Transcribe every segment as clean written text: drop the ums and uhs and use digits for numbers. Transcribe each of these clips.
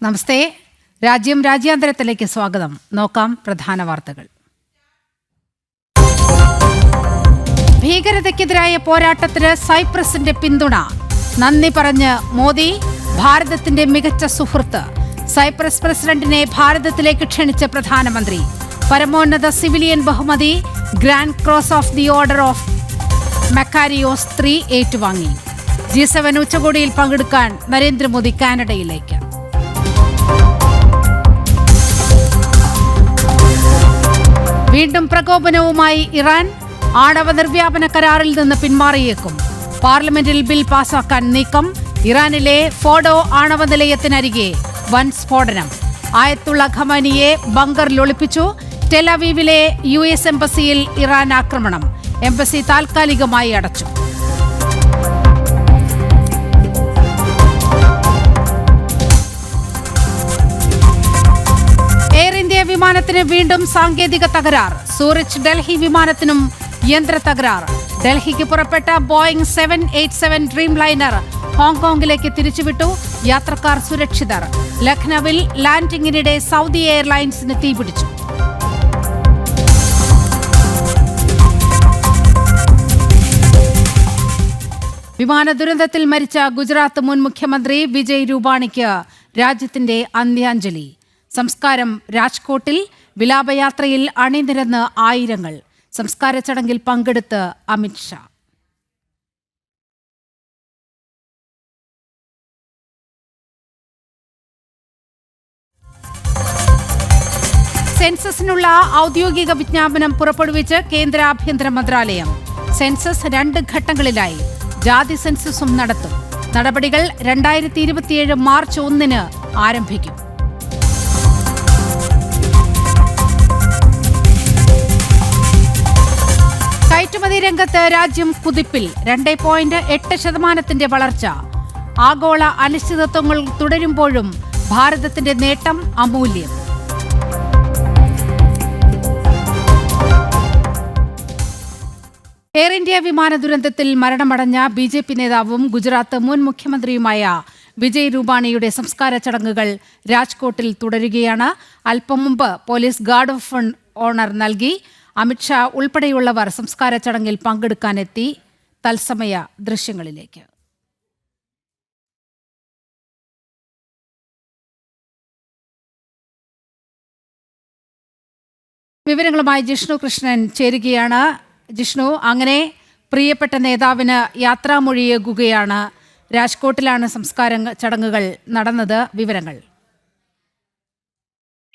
നമസ്തേ. രാജ്യാന്തരത്തിലേക്ക് സ്വാഗതം. നോക്കാം പ്രധാന വാർത്തകൾ. ഭീകരതയ്ക്കെതിരായ പോരാട്ടത്തിന് സൈപ്രസിന്റെ പിന്തുണ. നന്ദി പറഞ്ഞ് മോദി. ഭാരതത്തിന്റെ മികച്ച സുഹൃത്ത്. സൈപ്രസ് പ്രസിഡന്റിനെ ഭാരതത്തിലേക്ക് ക്ഷണിച്ച പ്രധാനമന്ത്രി. പരമോന്നത സിവിലിയൻ ബഹുമതി grand cross of the order of Makarios 3 ഏറ്റുവാങ്ങി. G7 ഉച്ചകോടിയിൽ പങ്കെടുക്കാൻ നരേന്ദ്രമോദി കാനഡയിലേക്ക്. വീണ്ടും പ്രകോപനവുമായി ഇറാൻ. ആണവ നിർവ്യാപന കരാറിൽ നിന്ന് പിന്മാറിയേക്കും. പാർലമെന്റിൽ ബിൽ പാസാക്കാൻ നീക്കം. ഇറാനിലെ ഫോഡോ ആണവ നിലയത്തിനരികെ വൻ സ്ഫോടനം. ആയത്തുള്ള ഖമനിയെ ബങ്കറിൽ ഒളിപ്പിച്ചു. ടെലവീവിലെ US എംബസിയിൽ ഇറാൻ ആക്രമണം. എംബസി താൽക്കാലികമായി അടച്ചു. എയർ ഇന്ത്യ വിമാനത്തിന് വീണ്ടും സാങ്കേതിക തകരാർ. സൂറിച്ച് ഡൽഹി വിമാനത്തിനും യന്ത്ര തകരാർ. ഡൽഹിക്ക് പുറപ്പെട്ട ബോയിംഗ് 787 ഡ്രീം ലൈനർ ഹോങ്കോങ്ങിലേക്ക് തിരിച്ചുവിട്ടു. യാത്രക്കാർ സുരക്ഷിതർ. ലഖ്നൌവിൽ ലാൻഡിംഗിനിടെ സൗദി എയർലൈൻസിന് തീപിടിച്ചു. വിമാന ദുരന്തത്തിൽ മരിച്ച ഗുജറാത്ത് മുൻ മുഖ്യമന്ത്രി വിജയ് രൂപാണിക്ക് രാജ്യത്തിന്റെ അന്ത്യാഞ്ജലി. സംസ്കാരം രാജ്കോട്ടിൽ. വിലാപയാത്രയിൽ അണിനിരന്ന് ആയിരങ്ങൾ. സംസ്കാര ചടങ്ങിൽ പങ്കെടുത്ത് അമിത്ഷാ. സെൻസസിനുള്ള ഔദ്യോഗിക വിജ്ഞാപനം പുറപ്പെടുവിച്ച് കേന്ദ്ര ആഭ്യന്തര മന്ത്രാലയം. സെൻസസ് 2 ഘട്ടങ്ങളിലായി. ജാതി സെൻസസും നടത്തും. നടപടികൾ 2027 മാർച്ച് 1 ആരംഭിക്കും. കയറ്റുമതി രംഗത്ത് രാജ്യം കുതിപ്പിൽ. 2.8% വളർച്ച. ആഗോള അനിശ്ചിതത്വങ്ങൾ തുടരുമ്പോഴും ഭാരതത്തിന്റെ നേട്ടം അമൂല്യം. എയർ ഇന്ത്യ വിമാന ദുരന്തത്തിൽ മരണമടഞ്ഞ BJP നേതാവും ഗുജറാത്ത് മുൻ മുഖ്യമന്ത്രിയുമായ വിജയ് രൂപാണിയുടെ സംസ്കാര ചടങ്ങുകൾ രാജ്കോട്ടിൽ തുടരുകയാണ്. അല്പം മുമ്പ് പോലീസ് ഗാർഡ് ഓഫ് ഓണർ നൽകി. അമിത്ഷാ ഉൾപ്പെടെയുള്ളവർ സംസ്കാര ചടങ്ങിൽ പങ്കെടുക്കാനെത്തി. തത്സമയ ദൃശ്യങ്ങളിലേക്ക്. വിവരങ്ങളുമായി ജിഷ്ണു കൃഷ്ണൻ ചേരുകയാണ്. ജിഷ്ണു, അങ്ങനെ പ്രിയപ്പെട്ട നേതാവിന് യാത്രാമൊഴിയേകുകയാണ്. രാജ്കോട്ടിലാണ് സംസ്കാര ചടങ്ങുകൾ നടന്നത്. വിവരങ്ങൾ.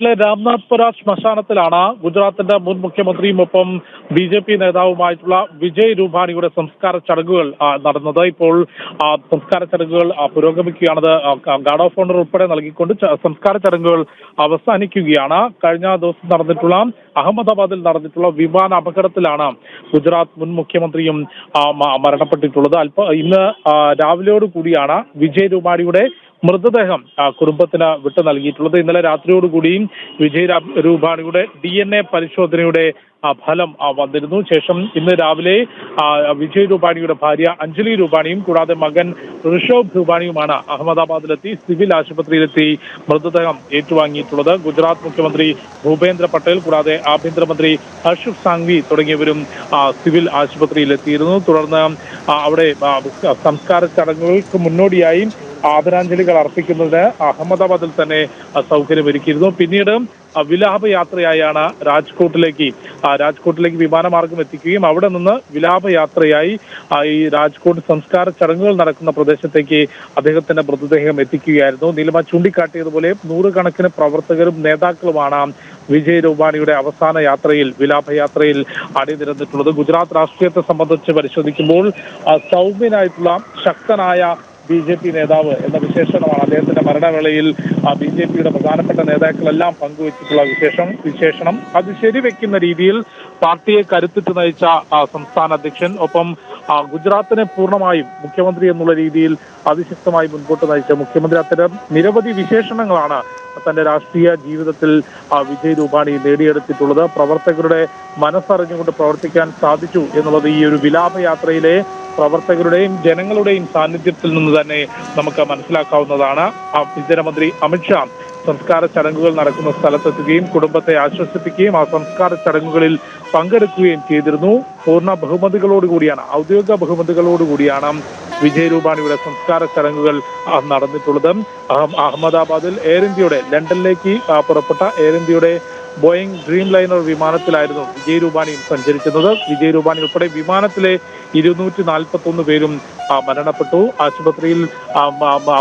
രാംനാഥ്പുര ശ്മശാനത്തിലാണ് ഗുജറാത്തിന്റെ മുൻ മുഖ്യമന്ത്രിയും ഒപ്പം BJP നേതാവുമായിട്ടുള്ള വിജയ് രൂപാണിയുടെ സംസ്കാര ചടങ്ങുകൾ നടന്നത്. ഇപ്പോൾ സംസ്കാര ചടങ്ങുകൾ പുരോഗമിക്കുകയാണത്. ഗാർഡ് ഓഫ് ഓണർ ഉൾപ്പെടെ നൽകിക്കൊണ്ട് സംസ്കാര ചടങ്ങുകൾ അവസാനിക്കുകയാണ്. കഴിഞ്ഞ ദിവസം നടന്നിട്ടുള്ള അഹമ്മദാബാദിൽ നടന്നിട്ടുള്ള വിമാന അപകടത്തിലാണ് ഗുജറാത്ത് മുൻ മുഖ്യമന്ത്രിയും മരണപ്പെട്ടിട്ടുള്ളത്. ഇന്ന് രാവിലെയോട് കൂടിയാണ് വിജയ് രൂപാണിയുടെ മൃതദേഹം കുടുംബത്തിന് വിട്ടു നൽകിയിട്ടുള്ളത്. ഇന്നലെ രാത്രിയോടുകൂടിയും വിജയ് രൂപാണിയുടെ DNA പരിശോധനയുടെ ഫലം വന്നിരുന്നു. ശേഷം ഇന്ന് രാവിലെ വിജയ് രൂപാണിയുടെ ഭാര്യ അഞ്ജലി രൂപാണിയും കൂടാതെ മകൻ ഋഷഭ് രൂപാണിയുമാണ് അഹമ്മദാബാദിലെത്തി സിവിൽ ആശുപത്രിയിലെത്തി മൃതദേഹം ഏറ്റുവാങ്ങിയിട്ടുള്ളത്. ഗുജറാത്ത് മുഖ്യമന്ത്രി ഭൂപേന്ദ്ര പട്ടേൽ കൂടാതെ ആഭ്യന്തരമന്ത്രി ഹർഷ് സാങ്വി തുടങ്ങിയവരും സിവിൽ ആശുപത്രിയിലെത്തിയിരുന്നു. തുടർന്ന് അവിടെ സംസ്കാര ചടങ്ങുകൾക്ക് മുന്നോടിയായി ആദരാഞ്ജലികൾ അർപ്പിക്കുന്നതിന് അഹമ്മദാബാദിൽ തന്നെ സൗകര്യമൊരുക്കിയിരുന്നു. പിന്നീട് വിലാപയാത്രയായാണ് രാജ്കോട്ടിലേക്ക് വിമാനമാർഗം എത്തിക്കുകയും അവിടെ നിന്ന് വിലാപയാത്രയായി ഈ രാജ്കോട്ട് സംസ്കാര ചടങ്ങുകൾ നടക്കുന്ന പ്രദേശത്തേക്ക് അദ്ദേഹത്തിന്റെ മൃതദേഹം എത്തിക്കുകയായിരുന്നു. നീലിമ ചൂണ്ടിക്കാട്ടിയതുപോലെ 100 കണക്കിന് പ്രവർത്തകരും നേതാക്കളുമാണ് വിജയ് രൂപാണിയുടെ അവസാന വിലാപയാത്രയിൽ അണിനിരന്നിട്ടുള്ളത്. ഗുജറാത്ത് രാഷ്ട്രീയത്തെ സംബന്ധിച്ച് പരിശോധിക്കുമ്പോൾ സൗമ്യനായിട്ടുള്ള ശക്തനായ BJP നേതാവ് എന്ന വിശേഷണമാണ് അദ്ദേഹത്തിന്റെ മരണവേളയിൽ BJPയുടെ പ്രധാനപ്പെട്ട നേതാക്കളെല്ലാം പങ്കുവച്ചിട്ടുള്ള വിശേഷണം. അത് ശരിവെക്കുന്ന രീതിയിൽ പാർട്ടിയെ കരുത്തിട്ട് നയിച്ച സംസ്ഥാന അധ്യക്ഷൻ, ഒപ്പം ഗുജറാത്തിനെ പൂർണ്ണമായും മുഖ്യമന്ത്രി എന്നുള്ള രീതിയിൽ അതിശക്തമായി മുൻപോട്ട് നയിച്ച മുഖ്യമന്ത്രി, അത്തരം നിരവധി വിശേഷണങ്ങളാണ് തന്റെ രാഷ്ട്രീയ ജീവിതത്തിൽ വിജയ് രൂപാണി നേടിയെടുത്തിട്ടുള്ളത്. പ്രവർത്തകരുടെ മനസ്സറിഞ്ഞുകൊണ്ട് പ്രവർത്തിക്കാൻ സാധിച്ചു എന്നുള്ളത് ഈ ഒരു വിലാപയാത്രയിലെ പ്രവർത്തകരുടെയും ജനങ്ങളുടെയും സാന്നിധ്യത്തിൽ നിന്ന് തന്നെ നമുക്ക് മനസ്സിലാക്കാവുന്നതാണ്. ആഭ്യന്തരമന്ത്രി അമിത്ഷാ സംസ്കാര ചടങ്ങുകൾ നടക്കുന്ന സ്ഥലത്തെത്തുകയും കുടുംബത്തെ ആശ്വസിപ്പിക്കുകയും ആ സംസ്കാര ചടങ്ങുകളിൽ പങ്കെടുക്കുകയും ചെയ്തിരുന്നു. പൂർണ്ണ ബഹുമതികളോടുകൂടിയാണ്, ഔദ്യോഗിക ബഹുമതികളോടുകൂടിയാണ് വിജയ് രൂപാണിയുടെ സംസ്കാര ചടങ്ങുകൾ നടന്നിട്ടുള്ളത്. അഹമ്മദാബാദിൽ എയർ ഇന്ത്യയുടെ ലണ്ടനിലേക്ക് പുറപ്പെട്ട എയർ ഇന്ത്യയുടെ ബോയിങ് ഡ്രീം ലൈനർ വിമാനത്തിലായിരുന്നു വിജയ് രൂപാണിയും സഞ്ചരിക്കുന്നത്. വിജയ് രൂപാണി ഉൾപ്പെടെ വിമാനത്തിലെ 241 പേരും മരണപ്പെട്ടു. ആശുപത്രിയിൽ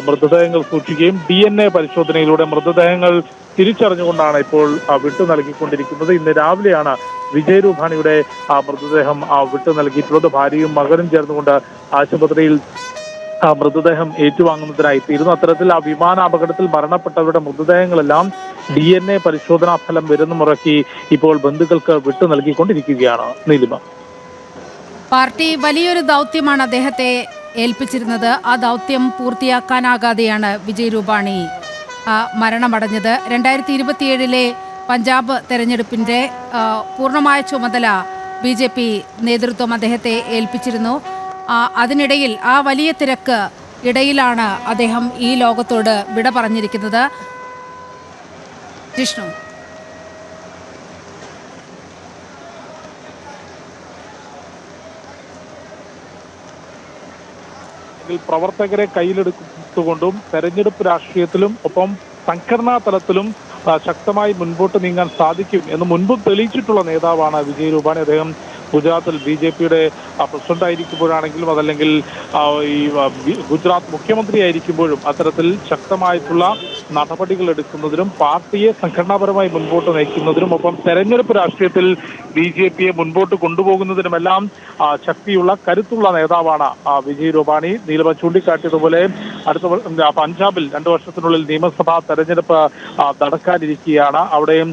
മൃതദേഹങ്ങൾ സൂക്ഷിക്കുകയും DNA പരിശോധനയിലൂടെ മൃതദേഹങ്ങൾ തിരിച്ചറിഞ്ഞുകൊണ്ടാണ് ഇപ്പോൾ വിട്ടു നൽകിക്കൊണ്ടിരിക്കുന്നത്. ഇന്ന് രാവിലെയാണ് വിജയ് രൂപാണിയുടെ മൃതദേഹം വിട്ടു നൽകിയിട്ടുള്ളത്. ഭാര്യയും മകനും ചേർന്നുകൊണ്ട് ആശുപത്രിയിൽ മൃതദേഹം ഏറ്റുവാങ്ങുന്നതിനായി എത്തിയിരുന്നു. അത്തരത്തിൽ ആ വിമാന അപകടത്തിൽ മരണപ്പെട്ടവരുടെ മൃതദേഹങ്ങളെല്ലാം DNA പരിശോധനാ ഫലം വരുന്ന മുറയ്ക്ക് ഇപ്പോൾ ബന്ധുക്കൾക്ക് വിട്ടു നൽകിക്കൊണ്ടിരിക്കുകയാണ്. നീലിമ, പാർട്ടി വലിയൊരു ദൗത്യമാണ് അദ്ദേഹത്തെ ഏൽപ്പിച്ചിരുന്നത്. ആ ദൗത്യം പൂർത്തിയാക്കാനാകാതെയാണ് വിജയ് രൂപാണി മരണമടഞ്ഞത്. 2027 പഞ്ചാബ് തെരഞ്ഞെടുപ്പിന്റെ പൂർണ്ണമായ ചുമതല BJP നേതൃത്വം അദ്ദേഹത്തെ ഏൽപ്പിച്ചിരുന്നു. അതിനിടയിൽ ആ വലിയ തിരക്ക് ഇടയിലാണ് അദ്ദേഹം ഈ ലോകത്തോട് വിട പറഞ്ഞിരിക്കുന്നത്. ജിഷ്ണു, പ്രവർത്തകരെ കയ്യിലെടുത്തുകൊണ്ടും തെരഞ്ഞെടുപ്പ് രാഷ്ട്രീയത്തിലും ഒപ്പം സംഘടനാ തലത്തിലും ശക്തമായി മുൻപോട്ട് നീങ്ങാൻ സാധിക്കും എന്ന് മുൻപും തെളിയിച്ചിട്ടുള്ള നേതാവാണ് വിജയ് രൂപാണി. അദ്ദേഹം ഗുജറാത്തിൽ BJPയുടെ പ്രസിഡന്റ് ആയിരിക്കുമ്പോഴാണെങ്കിലും അതല്ലെങ്കിൽ ഈ ഗുജറാത്ത് മുഖ്യമന്ത്രി ആയിരിക്കുമ്പോഴും അത്തരത്തിൽ ശക്തമായിട്ടുള്ള നടപടികൾ എടുക്കുന്നതിനും പാർട്ടിയെ സംഘടനാപരമായി മുൻപോട്ട് നയിക്കുന്നതിനും ഒപ്പം തെരഞ്ഞെടുപ്പ് രാഷ്ട്രീയത്തിൽ BJPയെ മുൻപോട്ട് കൊണ്ടുപോകുന്നതിനുമെല്ലാം ശക്തിയുള്ള കരുത്തുള്ള നേതാവാണ് വിജയ് രൂപാണി. നീലമ ചൂണ്ടിക്കാട്ടിയതുപോലെ അടുത്ത പഞ്ചാബിൽ 2 വർഷത്തിനുള്ളിൽ നിയമസഭാ തെരഞ്ഞെടുപ്പ് നടക്കാനിരിക്കുകയാണ്. അവിടെയും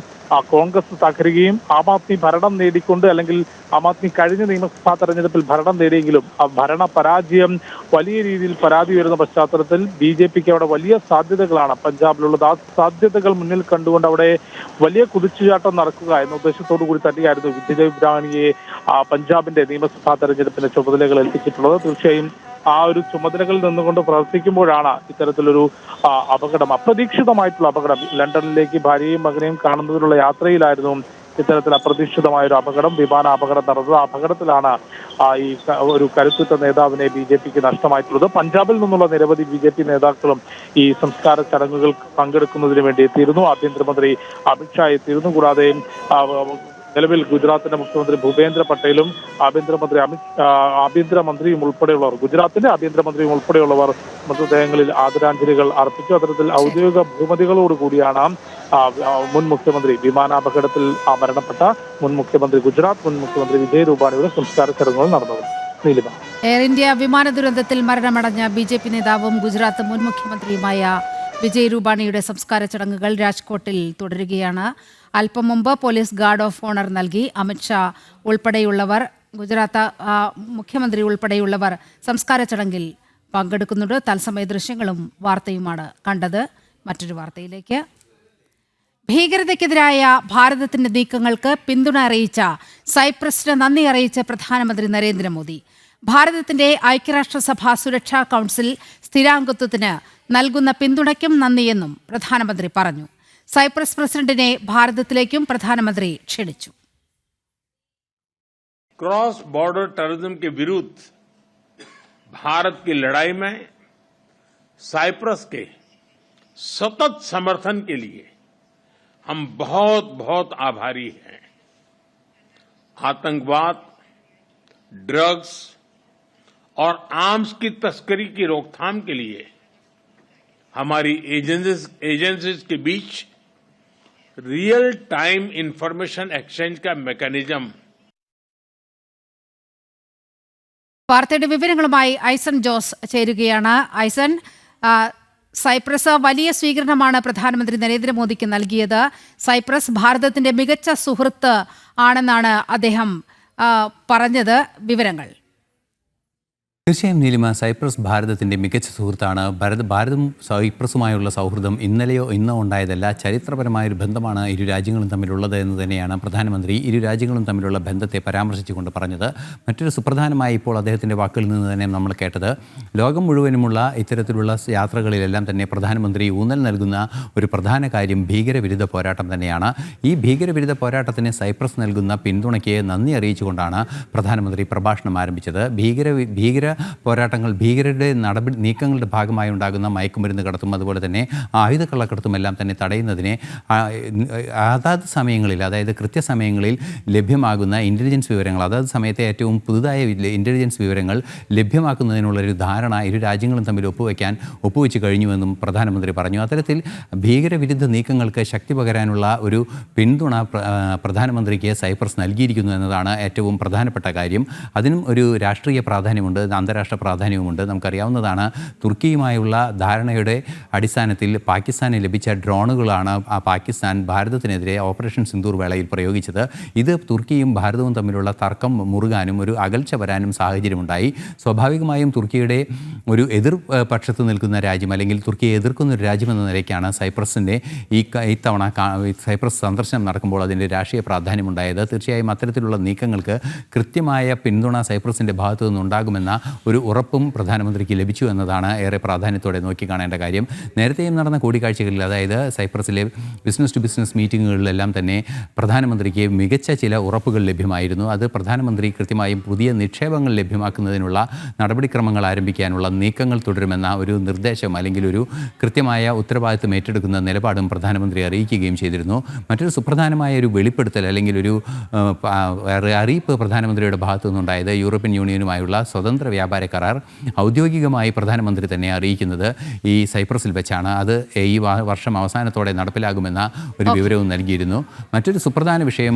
കോൺഗ്രസ് തകരുകയും ആം ആദ്മി ഭരണം നേടിക്കൊണ്ട്, അല്ലെങ്കിൽ ആം ആദ്മി കഴിഞ്ഞ നിയമസഭാ തെരഞ്ഞെടുപ്പിൽ ഭരണം നേടിയെങ്കിലും ആ ഭരണ പരാജയം വലിയ രീതിയിൽ പരാതി വരുന്ന പശ്ചാത്തലത്തിൽ BJPക്ക് അവിടെ വലിയ സാധ്യതകളാണ് പഞ്ചാബിലുള്ളത്. ആ സാധ്യതകൾ മുന്നിൽ കണ്ടുകൊണ്ട് അവിടെ വലിയ കുതിച്ചുചാട്ടം നടക്കുക എന്ന ഉദ്ദേശത്തോടു കൂടി തന്നെയായിരുന്നു വിജയ് രൂപാണിയെ പഞ്ചാബിന്റെ നിയമസഭാ തെരഞ്ഞെടുപ്പിന്റെ ചുമതലകൾ ഏൽപ്പിച്ചിട്ടുള്ളത്. തീർച്ചയായും ആ ഒരു ചുമതലകളിൽ നിന്നുകൊണ്ട് പ്രവർത്തിക്കുമ്പോഴാണ് ഇത്തരത്തിലൊരു അപകടം, അപ്രതീക്ഷിതമായിട്ടുള്ള അപകടം. ലണ്ടനിലേക്ക് ഭാര്യയും മകനെയും കാണുന്നതിനുള്ള യാത്രയിലായിരുന്നു ഇത്തരത്തിൽ അപ്രതീക്ഷിതമായ ഒരു അപകടം, വിമാന അപകടം നടന്നത്. ആ അപകടത്തിലാണ് ഈ ഒരു കരുത്തുറ്റ നേതാവിനെ BJPക്ക് നഷ്ടമായിട്ടുള്ളത്. പഞ്ചാബിൽ നിന്നുള്ള നിരവധി BJP നേതാക്കളും ഈ സംസ്കാര ചടങ്ങുകൾ പങ്കെടുക്കുന്നതിന് വേണ്ടി എത്തിയിരുന്നു. ആഭ്യന്തരമന്ത്രി അമിത്ഷാ എത്തിയിരുന്നു. കൂടാതെ നിലവിൽ ഗുജറാത്തിന്റെ മുഖ്യമന്ത്രി ഭൂപേന്ദ്ര പട്ടേലും ആഭ്യന്തരമന്ത്രിയും ഉൾപ്പെടെയുള്ളവർ, ഗുജറാത്തിന്റെ ആഭ്യന്തരമന്ത്രിയും ഉൾപ്പെടെയുള്ളവർ മൃതദേഹങ്ങളിൽ ആദരാഞ്ജലികൾ അർപ്പിച്ചു. അത്തരത്തിൽ ഔദ്യോഗിക ബഹുമതികളോടുകൂടിയാണ് മുൻ മുഖ്യമന്ത്രി, വിമാനാപകടത്തിൽ മരണപ്പെട്ട മുൻ മുഖ്യമന്ത്രി, ഗുജറാത്ത് മുൻ മുഖ്യമന്ത്രി വിജയ് രൂപാണിയുടെ സംസ്കാര ചടങ്ങുകൾ നടന്നത്. നീലിമ, എയർ ഇന്ത്യ വിമാന ദുരന്തത്തിൽ മരണമടഞ്ഞ BJP നേതാവും ഗുജറാത്ത് മുൻ മുഖ്യമന്ത്രിയുമായ വിജയ് രൂപാണിയുടെ സംസ്കാര ചടങ്ങുകൾ രാജ്കോട്ടിൽ തുടരുകയാണ്. അല്പം മുമ്പ് പോലീസ് ഗാർഡ് ഓഫ് ഓണർ നൽകി. അമിത്ഷാ ഉൾപ്പെടെയുള്ളവർ, ഗുജറാത്ത് മുഖ്യമന്ത്രി ഉൾപ്പെടെയുള്ളവർ സംസ്കാര ചടങ്ങിൽ പങ്കെടുക്കുന്നുണ്ട്. തത്സമയ ദൃശ്യങ്ങളും വാർത്തയുമാണ് കണ്ടത്. മറ്റൊരു വാർത്തയിലേക്ക്. ഭീകരതയ്ക്കെതിരായ ഭാരതത്തിന്റെ നീക്കങ്ങൾക്ക് പിന്തുണ അറിയിച്ച സൈപ്രസിന് നന്ദി അറിയിച്ച പ്രധാനമന്ത്രി നരേന്ദ്രമോദി. ഭാരതത്തിന്റെ ഐക്യരാഷ്ട്രസഭ സുരക്ഷാ കൗൺസിൽ സ്ഥിരാംഗത്വത്തിന് നൽകുന്ന പിന്തുണയ്ക്കും നന്ദിയെന്നും പ്രധാനമന്ത്രി പറഞ്ഞു. സൈപ്രസ് പ്രസിഡന്റിനെ ഭാരതത്തിലേക്കും പ്രധാനമന്ത്രി ക്ഷണിച്ചു. क्रॉस बॉर्डर टेररिज्म के विरुद्ध भारत की लड़ाई में साइप्रस के सतत समर्थन के लिए हम बहुत बहुत आभारी हैं। आतंकवाद, ड्रग्स और आर्म्स की तस्करी की रोकथाम के लिए हमारी एजेंसीज के बीच रियल टाइम इंफॉर्मेशन एक्सचेंज का मैकेनिज्म। വാർത്തയുടെ വിവരങ്ങളുമായി ഐസൺ ജോസ് ചേരുകയാണ്. ഐസൺ, സൈപ്രസ് വലിയ സ്വീകരണമാണ് പ്രധാനമന്ത്രി നരേന്ദ്രമോദിക്ക് നൽകിയത്. സൈപ്രസ് ഭാരതത്തിന്റെ മികച്ച സുഹൃത്ത് ആണെന്നാണ് അദ്ദേഹം പറഞ്ഞത്. വിവരങ്ങൾ. തീർച്ചയായും നീലിമ, സൈപ്രസ് ഭാരതത്തിൻ്റെ മികച്ച സുഹൃത്താണ്. ഭാരതം സൈപ്രസുമായുള്ള സൗഹൃദം ഇന്നലെയോ ഇന്നോ ഉണ്ടായതല്ല, ചരിത്രപരമായൊരു ബന്ധമാണ് ഇരു രാജ്യങ്ങളും തമ്മിലുള്ളത് എന്ന് തന്നെയാണ് പ്രധാനമന്ത്രി ഇരു രാജ്യങ്ങളും തമ്മിലുള്ള ബന്ധത്തെ പരാമർശിച്ചുകൊണ്ട് പറഞ്ഞത്. മറ്റൊരു സുപ്രധാനമായ ഇപ്പോൾ അദ്ദേഹത്തിൻ്റെ വാക്കുകളിൽ നിന്ന് തന്നെ നമ്മൾ കേട്ടത്, ലോകം മുഴുവനുമുള്ള ഇത്തരത്തിലുള്ള യാത്രകളിലെല്ലാം തന്നെ പ്രധാനമന്ത്രി ഊന്നൽ നൽകുന്ന ഒരു പ്രധാന കാര്യം ഭീകരവിരുദ്ധ പോരാട്ടം തന്നെയാണ്. ഈ ഭീകരവിരുദ്ധ പോരാട്ടത്തിന് സൈപ്രസ് നൽകുന്ന പിന്തുണയ്ക്ക് നന്ദി അറിയിച്ചുകൊണ്ടാണ് പ്രധാനമന്ത്രി പ്രഭാഷണം ആരംഭിച്ചത്. ഭീകര പോരാട്ടങ്ങൾ, ഭീകരരുടെ നീക്കങ്ങളുടെ ഭാഗമായി ഉണ്ടാകുന്ന മയക്കുമരുന്ന് കടത്തും അതുപോലെ തന്നെ ആയുധക്കള്ളക്കടത്തും എല്ലാം തന്നെ തടയുന്നതിനെ അതാത് സമയങ്ങളിൽ, അതായത് കൃത്യസമയങ്ങളിൽ ലഭ്യമാകുന്ന ഇൻ്റലിജൻസ് വിവരങ്ങൾ, അതാത് സമയത്തെ ഏറ്റവും പുതുതായ ഇൻ്റലിജൻസ് വിവരങ്ങൾ ലഭ്യമാക്കുന്നതിനുള്ളൊരു ധാരണ ഇരു രാജ്യങ്ങളും തമ്മിൽ ഒപ്പുവെച്ച് കഴിഞ്ഞുവെന്നും പ്രധാനമന്ത്രി പറഞ്ഞു. അത്തരത്തിൽ ഭീകരവിരുദ്ധ നീക്കങ്ങൾക്ക് ശക്തി പകരാനുള്ള ഒരു പിന്തുണ പ്രധാനമന്ത്രിക്ക് സൈപ്രസ് നൽകിയിരിക്കുന്നു എന്നതാണ് ഏറ്റവും പ്രധാനപ്പെട്ട കാര്യം. അതിനും ഒരു രാഷ്ട്രീയ പ്രാധാന്യമുണ്ട്, അന്താരാഷ്ട്ര പ്രാധാന്യവുമുണ്ട്. നമുക്കറിയാവുന്നതാണ്, തുർക്കിയുമായുള്ള ധാരണയുടെ അടിസ്ഥാനത്തിൽ പാകിസ്ഥാന് ലഭിച്ച ഡ്രോണുകളാണ് പാകിസ്ഥാൻ ഭാരതത്തിനെതിരെ ഓപ്പറേഷൻ സിന്ദൂർ വേളയിൽ പ്രയോഗിച്ചത്. ഇത് തുർക്കിയും ഭാരതവും തമ്മിലുള്ള തർക്കം മുറുകാനും ഒരു അകൽച്ച വരാനും സാഹചര്യമുണ്ടായി. സ്വാഭാവികമായും തുർക്കിയുടെ ഒരു പക്ഷത്ത് നിൽക്കുന്ന രാജ്യം, അല്ലെങ്കിൽ തുർക്കിയെ എതിർക്കുന്ന ഒരു രാജ്യമെന്ന നിലയ്ക്കാണ് സൈപ്രസിൻ്റെ ഇത്തവണ സൈപ്രസ് സന്ദർശനം നടക്കുമ്പോൾ അതിൻ്റെ രാഷ്ട്രീയ പ്രാധാന്യമുണ്ടായത്. തീർച്ചയായും അത്തരത്തിലുള്ള നീക്കങ്ങൾക്ക് കൃത്യമായ പിന്തുണ സൈപ്രസിൻ്റെ ഭാഗത്തു നിന്നുണ്ടാകുമെന്ന ഒരു ഉറപ്പും പ്രധാനമന്ത്രിക്ക് ലഭിച്ചു എന്നതാണ് ഏറെ പ്രാധാന്യത്തോടെ നോക്കിക്കാണേണ്ട കാര്യം. നേരത്തെയും നടന്ന കൂടിക്കാഴ്ചകളിൽ, അതായത് സൈപ്രസിലെ ബിസിനസ് ടു ബിസിനസ് മീറ്റിങ്ങുകളിലെല്ലാം തന്നെ പ്രധാനമന്ത്രിക്ക് മികച്ച ചില ഉറപ്പുകൾ ലഭ്യമായിരുന്നു. അത് പ്രധാനമന്ത്രി കൃത്യമായും പുതിയ നിക്ഷേപങ്ങൾ ലഭ്യമാക്കുന്നതിനുള്ള നടപടിക്രമങ്ങൾ ആരംഭിക്കാനുള്ള നീക്കങ്ങൾ തുടരുമെന്ന ഒരു നിർദ്ദേശം, അല്ലെങ്കിൽ ഒരു കൃത്യമായ ഉത്തരവാദിത്വം ഏറ്റെടുക്കുന്ന നിലപാടും പ്രധാനമന്ത്രി അറിയിക്കുകയും ചെയ്തിരുന്നു. മറ്റൊരു സുപ്രധാനമായ ഒരു വെളിപ്പെടുത്തൽ, അല്ലെങ്കിൽ ഒരു അറിയിപ്പ് പ്രധാനമന്ത്രിയുടെ ഭാഗത്തു നിന്നുണ്ടായത് യൂറോപ്യൻ യൂണിയനുമായുള്ള സ്വതന്ത്ര വ്യാപാര കരാർ ഔദ്യോഗികമായി പ്രധാനമന്ത്രി തന്നെ അറിയിക്കുന്നത് ഈ സൈപ്രസിൽ വെച്ചാണ്. അത് ഈ വർഷം അവസാനത്തോടെ നടപ്പിലാകുമെന്ന ഒരു വിവരവും നൽകിയിരുന്നു. മറ്റൊരു സുപ്രധാന വിഷയം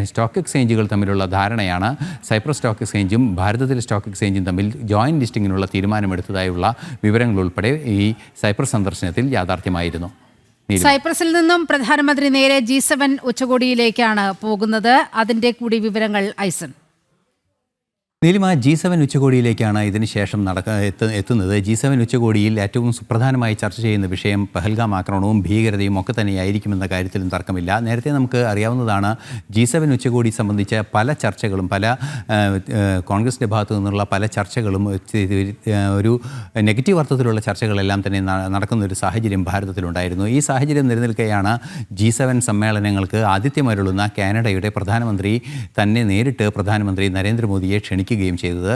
സ്റ്റോക്ക് എക്സ്ചേഞ്ചുകൾ തമ്മിലുള്ള ധാരണയാണ്. സൈപ്രസ് സ്റ്റോക്ക് എക്സ്ചേഞ്ചും ഭാരതത്തിലെ സ്റ്റോക്ക് എക്സ്ചേഞ്ചും തമ്മിൽ ജോയിൻറ്റ് ലിസ്റ്റിങ്ങിനുള്ള തീരുമാനമെടുത്തതായുള്ള വിവരങ്ങൾ ഉൾപ്പെടെ ഈ സൈപ്രസ് സന്ദർശനത്തിൽ യാഥാർത്ഥ്യമായിരുന്നു. സൈപ്രസിൽ നിന്നും പ്രധാനമന്ത്രി നേരെ G7 ഉച്ചകോടിയിലേക്കാണ് പോകുന്നത്. അതിൻ്റെ കൂടി വിവരങ്ങൾ ഐസൻ. നീലിമ, G7 ഉച്ചകോടിയിലേക്കാണ് ഇതിന് ശേഷം എത്തുന്നത്. G7 ഉച്ചകോടിയിൽ ഏറ്റവും സുപ്രധാനമായി ചർച്ച ചെയ്യുന്ന വിഷയം പഹൽഗാം ആക്രമണവും ഭീകരതയും ഒക്കെ തന്നെയായിരിക്കുമെന്ന കാര്യത്തിലും തർക്കമില്ല. നേരത്തെ നമുക്ക് അറിയാവുന്നതാണ്, G7 ഉച്ചകോടി സംബന്ധിച്ച പല ചർച്ചകളും, പല കോൺഗ്രസിൻ്റെ ഭാഗത്തു നിന്നുള്ള പല ചർച്ചകളും, ഒരു നെഗറ്റീവ് അർത്ഥത്തിലുള്ള ചർച്ചകളെല്ലാം തന്നെ നടക്കുന്ന ഒരു സാഹചര്യം ഭാരതത്തിലുണ്ടായിരുന്നു. ഈ സാഹചര്യം നിലനിൽക്കെയാണ് G7 സമ്മേളനങ്ങൾക്ക് ആതിഥ്യമരുളുന്ന കാനഡയുടെ പ്രധാനമന്ത്രി തന്നെ നേരിട്ട് പ്രധാനമന്ത്രി നരേന്ദ്രമോദിയെ ക്ഷണിക്കുകയും ചെയ്തത്.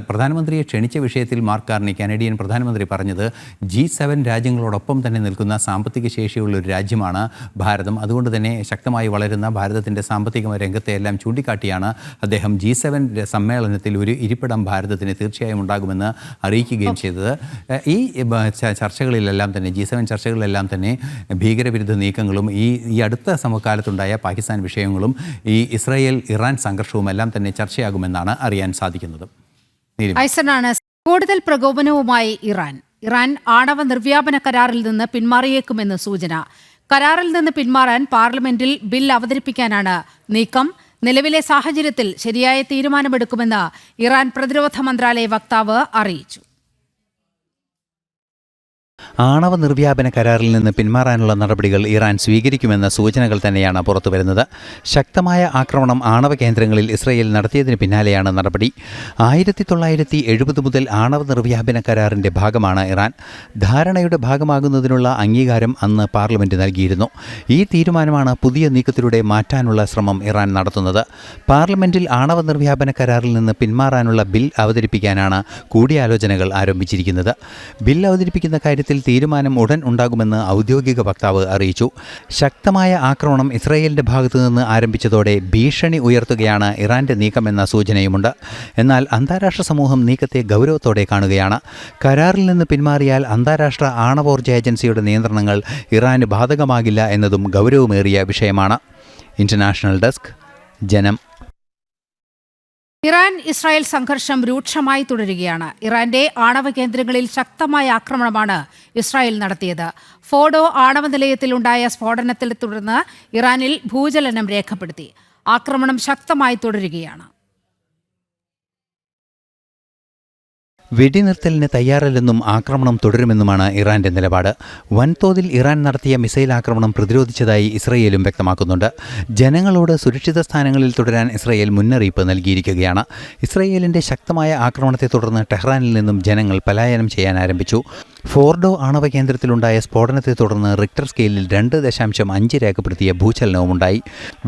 പ്രധാനമന്ത്രിയെ ക്ഷണിച്ച വിഷയത്തിൽ മാർക്ക് കാർണി, കാനഡിയൻ പ്രധാനമന്ത്രി, പറഞ്ഞത് G7 രാജ്യങ്ങളോടൊപ്പം തന്നെ നിൽക്കുന്ന സാമ്പത്തിക ശേഷിയുള്ള ഒരു രാജ്യമാണ് ഭാരതം. അതുകൊണ്ട് തന്നെ ശക്തമായി വളരുന്ന ഭാരതത്തിൻ്റെ സാമ്പത്തിക രംഗത്തെ എല്ലാം ചൂണ്ടിക്കാട്ടിയാണ് അദ്ദേഹം G7 സമ്മേളനത്തിൽ ഒരു ഇരിപ്പിടം ഭാരതത്തിന് തീർച്ചയായും ഉണ്ടാകുമെന്ന് അറിയിക്കുകയും ചെയ്തത്. ഈ ചർച്ചകളിലെല്ലാം തന്നെ, G7 ചർച്ചകളിലെല്ലാം തന്നെ ഭീകരവിരുദ്ധ നീക്കങ്ങളും ഈ അടുത്ത സമകാലത്തുണ്ടായ പാകിസ്ഥാൻ വിഷയങ്ങളും ഈ ഇസ്രായേൽ ഇറാൻ സംഘർഷവും എല്ലാം തന്നെ ചർച്ചയാകുമെന്നാണ് അറിയാൻ സാധിക്കുന്നത്. ഐസനാണ്. കൂടുതൽ പ്രകോപനവുമായി ഇറാൻ ആണവ നിർവ്യാപന കരാറിൽ നിന്ന് പിന്മാറിയേക്കുമെന്ന് സൂചന. കരാറിൽ നിന്ന് പിന്മാറാൻ പാർലമെന്റിൽ ബിൽ അവതരിപ്പിക്കാനാണ് നീക്കം. നിലവിലെ സാഹചര്യത്തിൽ ശരിയായ തീരുമാനമെടുക്കുമെന്ന് ഇറാൻ പ്രതിരോധ മന്ത്രാലയ വക്താവ് അറിയിച്ചു. ആണവ നിർവ്യാപന കരാറിൽ നിന്ന് പിന്മാറാനുള്ള നടപടികൾ ഇറാൻ സ്വീകരിക്കുമെന്ന സൂചനകൾ തന്നെയാണ് പുറത്തുവരുന്നത്. ശക്തമായ ആക്രമണം ആണവ കേന്ദ്രങ്ങളിൽ ഇസ്രയേൽ നടത്തിയതിന് പിന്നാലെയാണ് നടപടി. 1970 മുതൽ ആണവ നിർവ്യാപന കരാറിൻ്റെ ഭാഗമാണ് ഇറാൻ. ധാരണയുടെ ഭാഗമാകുന്നതിനുള്ള അംഗീകാരം അന്ന് പാർലമെന്റ് നൽകിയിരുന്നു. ഈ തീരുമാനമാണ് പുതിയ നീക്കത്തിലൂടെ മാറ്റാനുള്ള ശ്രമം ഇറാൻ നടത്തുന്നത്. പാർലമെന്റിൽ ആണവ നിർവ്യാപന കരാറിൽ നിന്ന് പിന്മാറാനുള്ള ബിൽ അവതരിപ്പിക്കാനാണ് കൂടിയാലോചനകൾ ആരംഭിച്ചിരിക്കുന്നത്. ബിൽ അവതരിപ്പിക്കുന്ന കാര്യത്തിൽ തീരുമാനം ഉടൻ ഉണ്ടാകുമെന്ന് ഔദ്യോഗിക വക്താവ് അറിയിച്ചു. ശക്തമായ ആക്രമണം ഇസ്രായേലിന്റെ ഭാഗത്തു നിന്ന് ആരംഭിച്ചതോടെ ഭീഷണി ഉയർത്തുകയാണ് ഇറാന്റെ നീക്കമെന്ന സൂചനയുമുണ്ട്. എന്നാൽ അന്താരാഷ്ട്ര സമൂഹം നീക്കത്തെ ഗൗരവത്തോടെ കാണുകയാണ്. കരാറിൽ നിന്ന് പിന്മാറിയാൽ അന്താരാഷ്ട്ര ആണവോർജ്ജ ഏജൻസിയുടെ നിയന്ത്രണങ്ങൾ ഇറാന് ബാധകമാകില്ല എന്നതും ഗൗരവമേറിയ വിഷയമാണ്. ഇന്റർനാഷണൽ ഡെസ്ക്, ജനം. ഇറാൻ ഇസ്രായേൽ സംഘർഷം രൂക്ഷമായി തുടരുകയാണ്. ഇറാന്റെ ആണവ കേന്ദ്രങ്ങളിൽ ശക്തമായ ആക്രമണമാണ് ഇസ്രായേൽ നടത്തിയത്. ഫോഡോ ആണവ നിലയത്തിലുണ്ടായ സ്ഫോടനത്തെ തുടർന്ന് ഇറാനിൽ ഭൂചലനം രേഖപ്പെടുത്തി. ആക്രമണം ശക്തമായി തുടരുകയാണ്. വെടിനിർത്തലിന് തയ്യാറല്ലെന്നും ആക്രമണം തുടരുമെന്നുമാണ് ഇറാന്റെ നിലപാട്. വൻതോതിൽ ഇറാൻ നടത്തിയ മിസൈൽ ആക്രമണം പ്രതിരോധിച്ചതായി ഇസ്രയേലും വ്യക്തമാക്കുന്നുണ്ട്. ജനങ്ങളോട് സുരക്ഷിത സ്ഥാനങ്ങളിൽ തുടരാൻ ഇസ്രയേൽ മുന്നറിയിപ്പ് നൽകിയിരിക്കുകയാണ്. ഇസ്രയേലിന്റെ ശക്തമായ ആക്രമണത്തെ തുടർന്ന് ടെഹ്റാനിൽ നിന്നും ജനങ്ങൾ പലായനം ചെയ്യാൻ ആരംഭിച്ചു. ഫോർഡോ ആണവ കേന്ദ്രത്തിലുണ്ടായ സ്ഫോടനത്തെ തുടർന്ന് റിക്ടർ സ്കെയിലിൽ 2.5 രേഖപ്പെടുത്തിയ ഭൂചലനവുമുണ്ടായി.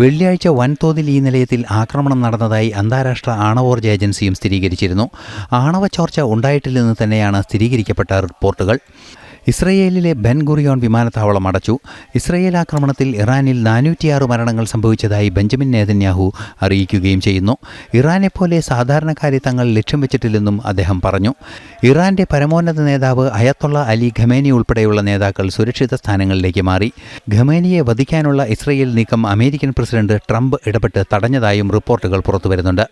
വെള്ളിയാഴ്ച വൻതോതിൽ ഈ നിലയത്തിൽ ആക്രമണം നടന്നതായി അന്താരാഷ്ട്ര ആണവോർജ്ജ ഏജൻസിയും സ്ഥിരീകരിച്ചിരുന്നു. ആണവ ചോർച്ച ഉണ്ടായിട്ടില്ലെന്ന് തന്നെയാണ് സ്ഥിരീകരിക്കപ്പെട്ട റിപ്പോർട്ടുകൾ. ഇസ്രയേലിലെ ബെൻ ഗുറിയോൺ വിമാനത്താവളം അടച്ചു. ഇസ്രയേൽ ആക്രമണത്തിൽ ഇറാനിൽ 406 മരണങ്ങൾ സംഭവിച്ചതായി ബെഞ്ചമിൻ നെതന്യാഹു അറിയിക്കുകയും ചെയ്യുന്നു. ഇറാനെപ്പോലെ സാധാരണക്കാരെ തങ്ങൾ ലക്ഷ്യം വെച്ചിട്ടില്ലെന്നും അദ്ദേഹം പറഞ്ഞു. ഇറാന്റെ പരമോന്നത നേതാവ് അയത്തൊള്ള അലി ഖമേനി ഉൾപ്പെടെയുള്ള നേതാക്കൾ സുരക്ഷിത സ്ഥാനങ്ങളിലേക്ക് മാറി. ഖമേനിയെ വധിക്കാനുള്ള ഇസ്രയേൽ നീക്കം അമേരിക്കൻ പ്രസിഡന്റ് ട്രംപ് ഇടപെട്ട് തടഞ്ഞതായും റിപ്പോർട്ടുകൾ പുറത്തുവരുന്നുണ്ട്.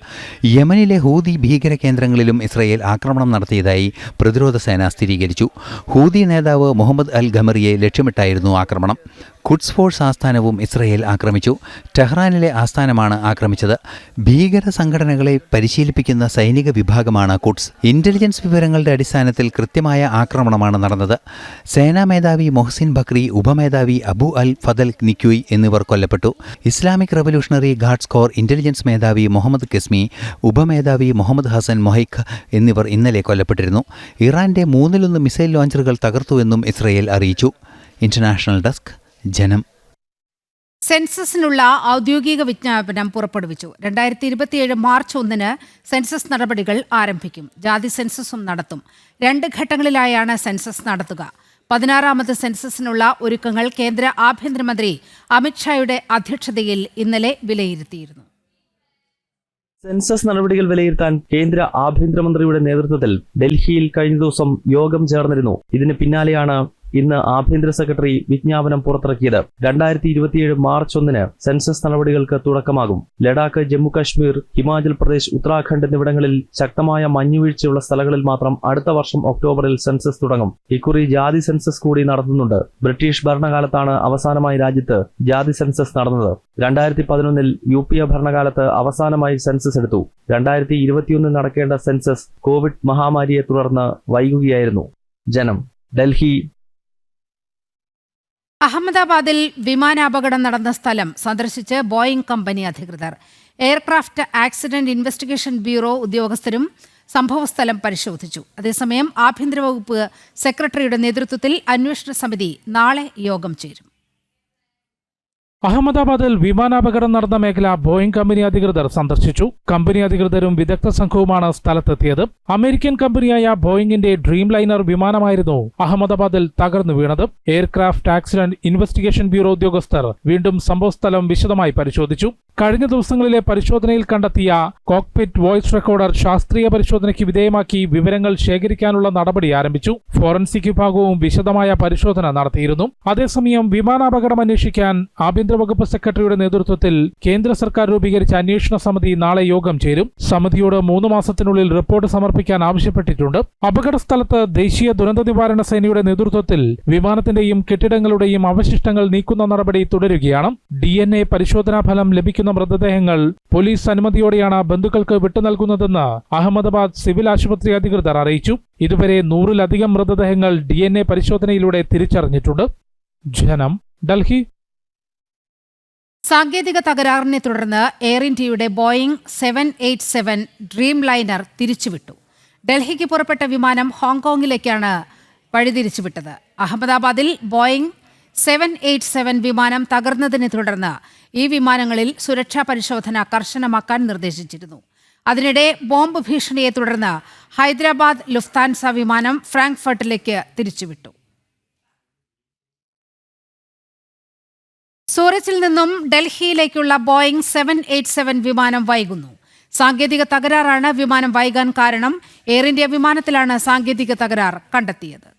യമനിലെ ഹൂതി ഭീകര കേന്ദ്രങ്ങളിലും ഇസ്രയേൽ ആക്രമണം നടത്തിയതായി പ്രതിരോധ സേന സ്ഥിരീകരിച്ചു. ഹൂതി നേതാവ് മുഹമ്മദ് അൽ ഖമറിയെ ലക്ഷ്യമിട്ടായിരുന്നു ആക്രമണം. ഖുഡ്സ് ഫോഴ്സ് ആസ്ഥാനവും ഇസ്രയേൽ ആക്രമിച്ചു. ടെഹ്റാനിലെ ആസ്ഥാനമാണ് ആക്രമിച്ചത്. ഭീകര സംഘടനകളെ പരിശീലിപ്പിക്കുന്ന സൈനിക വിഭാഗമാണ് ഖുഡ്സ്. ഇന്റലിജൻസ് വിവരങ്ങളുടെ അടിസ്ഥാനത്തിൽ കൃത്യമായ ആക്രമണമാണ് നടന്നത്. സേനാ മേധാവി മൊഹ്സിൻ ബക്രി, ഉപമേധാവി അബു അൽ ഫദൽ നിക്യുയ് എന്നിവർ കൊല്ലപ്പെട്ടു. Islamic revolutionary guards core intelligence മേധാവി മുഹമ്മദ് കെസ്മി, ഉപമേധാവി മുഹമ്മദ് ഹസൻ മൊഹൈഖ് എന്നിവർ ഇന്നലെ കൊല്ലപ്പെട്ടിരുന്നു. ഇറാന്റെ 1/3 മിസൈൽ ലോഞ്ചറുകൾ തകർത്തുവെന്നും ഇസ്രയേൽ അറിയിച്ചു. ഇന്റർനാഷണൽ ഡെസ്ക്, ജനം. സെൻസസിനുള്ള ഔദ്യോഗിക വിജ്ഞാപനം പുറപ്പെടുവിച്ചു. 2027 മാർച്ച് 1 സെൻസസ് നടപടികൾ ആരംഭിക്കും. ജാതി സെൻസസും നടത്തും. 2 ഘട്ടങ്ങളിലായാണ് സെൻസസ് നടത്തുക. 16ാമത് സെൻസസിനുള്ള ഒരുക്കങ്ങൾ കേന്ദ്ര ആഭ്യന്തരമന്ത്രി അമിത്ഷായുടെ അധ്യക്ഷതയിൽ ഇന്നലെ വിലയിരുത്തിയിരുന്നു. സെൻസസ് നടപടികൾ വിലയിരുത്താൻ കേന്ദ്ര ആഭ്യന്തരമന്ത്രിയുടെ നേതൃത്വത്തിൽ ഡൽഹിയിൽ കഴിഞ്ഞ ദിവസം യോഗം ചേർന്നിരുന്നു. ഇതിന് പിന്നാലെയാണ് ഇന്ന് ആഭ്യന്തര സെക്രട്ടറി വിജ്ഞാപനം പുറത്തിറക്കിയത്. 2027 മാർച്ച് 1 സെൻസസ് നടപടികൾക്ക് തുടക്കമാകും. ലഡാക്ക്, ജമ്മു കാശ്മീർ, ഹിമാചൽ പ്രദേശ്, ഉത്തരാഖണ്ഡ് എന്നിവിടങ്ങളിൽ ശക്തമായ മഞ്ഞുവീഴ്ചയുള്ള സ്ഥലങ്ങളിൽ മാത്രം അടുത്ത വർഷം ഒക്ടോബറിൽ സെൻസസ് തുടങ്ങും. ഇക്കുറി ജാതി സെൻസസ് കൂടി നടത്തുന്നുണ്ട്. ബ്രിട്ടീഷ് ഭരണകാലത്താണ് അവസാനമായി രാജ്യത്ത് ജാതി സെൻസസ് നടന്നത്. 2011 UPA ഭരണകാലത്ത് അവസാനമായി സെൻസസ് എടുത്തു. 2021 നടക്കേണ്ട സെൻസസ് കോവിഡ് മഹാമാരിയെ തുടർന്ന് വൈകുകയായിരുന്നു. ജനം, ഡൽഹി. അഹമ്മദാബാദിൽ വിമാനാപകടം നടന്ന സ്ഥലം സന്ദർശിച്ച് ബോയിംഗ് കമ്പനി അധികൃതർ. എയർക്രാഫ്റ്റ് ആക്സിഡന്റ് ഇൻവെസ്റ്റിഗേഷൻ ബ്യൂറോ ഉദ്യോഗസ്ഥരും സംഭവസ്ഥലം പരിശോധിച്ചു. അതേസമയം ആഭ്യന്തര വകുപ്പ് സെക്രട്ടറിയുടെ നേതൃത്വത്തിൽ അന്വേഷണ സമിതി നാളെ യോഗം ചേരും. അഹമ്മദാബാദിൽ വിമാനാപകടം നടന്ന മേഖല ബോയിംഗ് കമ്പനി അധികൃതർ സന്ദർശിച്ചു. കമ്പനി അധികൃതരും വിദഗ്ധ സംഘവുമാണ് സ്ഥലത്തെത്തിയത്. അമേരിക്കൻ കമ്പനിയായ ബോയിങ്ങിന്റെ ഡ്രീം ലൈനർ വിമാനമായിരുന്നു അഹമ്മദാബാദിൽ തകർന്നു വീണത്. എയർക്രാഫ്റ്റ് ആക്സിഡന്റ് ഇൻവെസ്റ്റിഗേഷൻ ബ്യൂറോ ഉദ്യോഗസ്ഥർ വീണ്ടും സംഭവസ്ഥലം വിശദമായി പരിശോധിച്ചു. കഴിഞ്ഞ ദിവസങ്ങളിലെ പരിശോധനയിൽ കണ്ടെത്തിയ കോക്പിറ്റ് വോയിസ് റെക്കോർഡർ ശാസ്ത്രീയ പരിശോധനയ്ക്ക് വിധേയമാക്കി വിവരങ്ങൾ ശേഖരിക്കാനുള്ള നടപടി ആരംഭിച്ചു. ഫോറൻസിക് വിഭാഗവും വിശദമായ പരിശോധന നടത്തിയിരുന്നു. അതേസമയം വിമാനാപകടം അന്വേഷിക്കാൻ ആഭ്യന്തര വകുപ്പ് സെക്രട്ടറിയുടെ നേതൃത്വത്തിൽ കേന്ദ്ര സർക്കാർ രൂപീകരിച്ച അന്വേഷണ സമിതി നാളെ യോഗം ചേരും. സമിതിയോട് 3 മാസത്തിനുള്ളിൽ റിപ്പോർട്ട് സമർപ്പിക്കാൻ ആവശ്യപ്പെട്ടിട്ടുണ്ട്. അപകട സ്ഥലത്ത് ദേശീയ ദുരന്ത നിവാരണ സേനയുടെ നേതൃത്വത്തിൽ വിമാനത്തിന്റെയും കെട്ടിടങ്ങളുടെയും അവശിഷ്ടങ്ങൾ നീക്കുന്ന നടപടി തുടരുകയാണ്. DNA പരിശോധനാ ഫലം ലഭിക്കുന്ന മൃതദേഹങ്ങൾ പോലീസ് അനുമതിയോടെയാണ് ബന്ധുക്കൾക്ക് വിട്ടുനൽകുന്നതെന്ന് അഹമ്മദാബാദ് സിവിൽ ആശുപത്രി അധികൃതർ അറിയിച്ചു. ഇതുവരെ 100-ലധികം മൃതദേഹങ്ങൾ DNA പരിശോധനയിലൂടെ തിരിച്ചറിഞ്ഞിട്ടുണ്ട്. ജനം, ഡൽഹി. സാങ്കേതിക തകരാറിനെ തുടർന്ന് എയർ ഇന്ത്യയുടെ ബോയിംഗ് 787 ഡ്രീം ലൈനർ തിരിച്ചുവിട്ടു. ഡൽഹിക്ക് പുറപ്പെട്ട വിമാനം ഹോങ്കോങ്ങിലേക്കാണ് വഴിതിരിച്ചുവിട്ടത്. അഹമ്മദാബാദിൽ ബോയിംഗ് 787 വിമാനം തകർന്നതിനെ തുടർന്ന് ഈ വിമാനങ്ങളിൽ സുരക്ഷാ പരിശോധന കർശനമാക്കാൻ നിർദ്ദേശിച്ചിരുന്നു. അതിനിടെ ബോംബ് ഭീഷണിയെ തുടർന്ന് ഹൈദരാബാദ് ലുഫ്താൻസ വിമാനം ഫ്രാങ്ക്ഫർട്ടിലേക്ക് തിരിച്ചുവിട്ടു. സൂറത്തിൽ നിന്നും ഡൽഹിയിലേക്കുള്ള ബോയിംഗ് 787 വിമാനം വൈകുന്നു. സാങ്കേതിക തകരാറാണ് വിമാനം വൈകാൻ കാരണം. എയർ ഇന്ത്യ വിമാനത്തിലാണ് സാങ്കേതിക തകരാർ കണ്ടെത്തിയത്.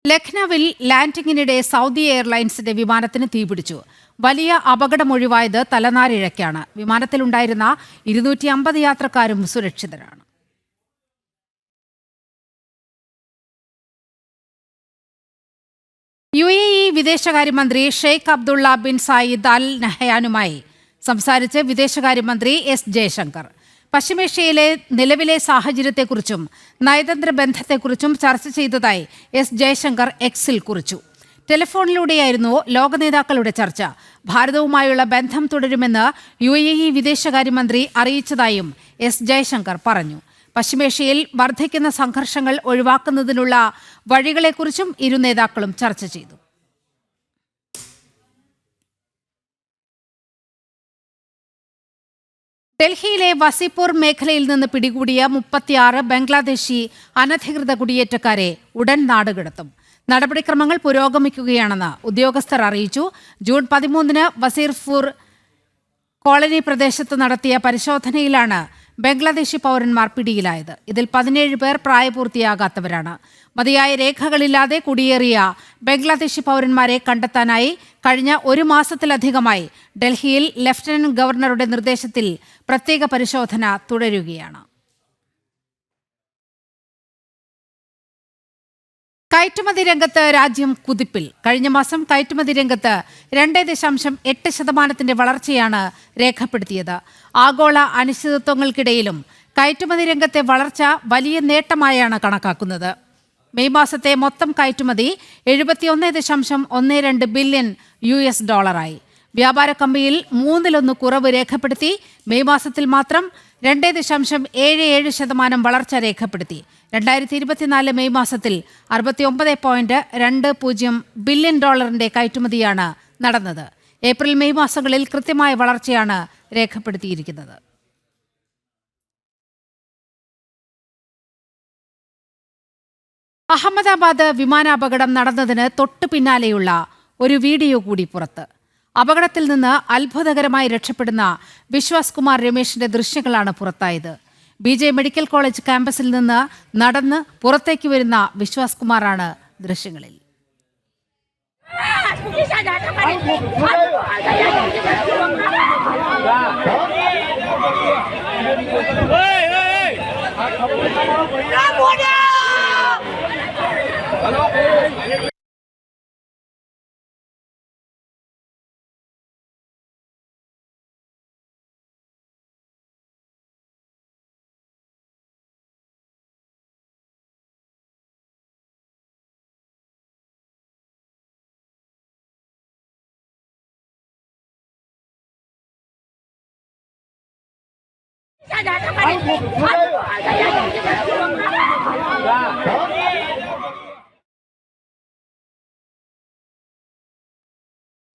ലഖ്നൌവിൽ ലാൻഡിങ്ങിനിടെ സൗദി എയർലൈൻസിന്റെ വിമാനത്തിന് തീപിടിച്ചു. വലിയ അപകടമൊഴിവായത് തലനാരിഴയ്ക്കാണ്. വിമാനത്തിലുണ്ടായിരുന്ന 250 യാത്രക്കാരും സുരക്ഷിതരാണ്. UAE വിദേശകാര്യമന്ത്രി Sheikh Abdullah bin Zayed Al നഹയാനുമായി സംസാരിച്ച് വിദേശകാര്യമന്ത്രി S. ജയശങ്കർ. പശ്ചിമേഷ്യയിലെ നിലവിലെ സാഹചര്യത്തെക്കുറിച്ചും നയതന്ത്ര ബന്ധത്തെക്കുറിച്ചും ചർച്ച ചെയ്തതായി S. ജയശങ്കർ എക്സിൽ കുറിച്ചു. ടെലിഫോണിലൂടെയായിരുന്നു ലോക നേതാക്കളുടെ ചർച്ച. ഭാരതവുമായുള്ള ബന്ധം തുടരുമെന്ന് UAE വിദേശകാര്യമന്ത്രി അറിയിച്ചതായും S. ജയശങ്കർ പറഞ്ഞു. പശ്ചിമേഷ്യയിൽ വർദ്ധിക്കുന്ന സംഘർഷങ്ങൾ ഒഴിവാക്കുന്നതിനുള്ള വഴികളെക്കുറിച്ചും ഇരു നേതാക്കളും ചർച്ച ചെയ്തു. ഡൽഹിയിലെ വസിപൂർ മേഖലയിൽ നിന്ന് പിടികൂടിയ 36 ബംഗ്ലാദേശി അനധികൃത കുടിയേറ്റക്കാരെ ഉടൻ നാടുകടത്തും. നടപടിക്രമങ്ങൾ പുരോഗമിക്കുകയാണെന്ന് ഉദ്യോഗസ്ഥർ അറിയിച്ചു. ജൂൺ 13 വസീർപൂർ കോളനി പ്രദേശത്ത് നടത്തിയ പരിശോധനയിലാണ് ബംഗ്ലാദേശി പൗരന്മാർ പിടിയിലായത്. ഇതിൽ 17 പേർ പ്രായപൂർത്തിയാകാത്തവരാണ്. മതിയായ രേഖകളില്ലാതെ കുടിയേറിയ ബംഗ്ലാദേശി പൗരന്മാരെ കണ്ടെത്താനായി കഴിഞ്ഞ 1 മാസത്തിലധികമായി ഡൽഹിയിൽ ലഫ്റ്റനന്റ് ഗവർണറുടെ നിർദ്ദേശത്തിൽ പ്രത്യേക പരിശോധന തുടരുകയാണ്. കയറ്റുമതി രംഗത്ത് രാജ്യം കുതിപ്പിൽ. കഴിഞ്ഞ മാസം കയറ്റുമതി രംഗത്ത് 2.8% വളർച്ചയാണ് രേഖപ്പെടുത്തിയത്. ആഗോള അനിശ്ചിതത്വങ്ങൾക്കിടയിലും കയറ്റുമതി രംഗത്തെ വളർച്ച വലിയ നേട്ടമായാണ് കണക്കാക്കുന്നത്. മെയ് മാസത്തെ മൊത്തം കയറ്റുമതി $71.12 ബില്യൺ ആയി. വ്യാപാര കമ്മിയിൽ 1/3 കുറവ് രേഖപ്പെടുത്തി. മെയ് മാസത്തിൽ മാത്രം 2.77% വളർച്ച രേഖപ്പെടുത്തി. 2024 മെയ് മാസത്തിൽ $69.20 ബില്യൺ കയറ്റുമതിയാണ് നടന്നത്. ഏപ്രിൽ മെയ് മാസങ്ങളിൽ കൃത്യമായ വളർച്ചയാണ് രേഖപ്പെടുത്തിയിരിക്കുന്നത്. അഹമ്മദാബാദ് വിമാനാപകടം നടന്നതിന് തൊട്ടു പിന്നാലെയുള്ള ഒരു വീഡിയോ കൂടി പുറത്ത്. അപകടത്തിൽ നിന്ന് അത്ഭുതകരമായി രക്ഷപ്പെടുന്ന വിശ്വാസ് കുമാർ രമേശിന്റെ ദൃശ്യങ്ങളാണ് പുറത്തായത്. BJ മെഡിക്കൽ കോളേജ് ക്യാമ്പസിൽ നിന്ന് നടന്ന് പുറത്തേക്ക് വരുന്ന വിശ്വാസ് കുമാറാണ് ദൃശ്യങ്ങളിൽ.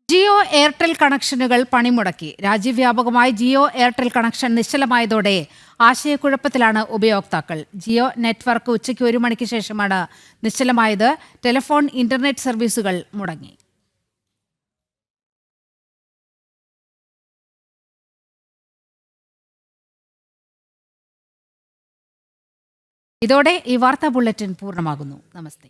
ജിയോ എയർടെൽ കണക്ഷനുകൾ പണിമുടക്കി. രാജ്യവ്യാപകമായി ജിയോ എയർടെൽ കണക്ഷൻ നിശ്ചലമായതോടെ ആശയക്കുഴപ്പത്തിലാണ് ഉപയോക്താക്കൾ. ജിയോ നെറ്റ്വർക്ക് ഉച്ചയ്ക്ക് 1 മണിക്ക് ശേഷമാണ് നിശ്ചലമായത്. ടെലിഫോൺ, ഇന്റർനെറ്റ് സർവീസുകൾ മുടങ്ങി. ഇതോടെ ഈ വാർത്താ ബുള്ളറ്റിൻ പൂർണ്ണമാകുന്നു. നമസ്തേ.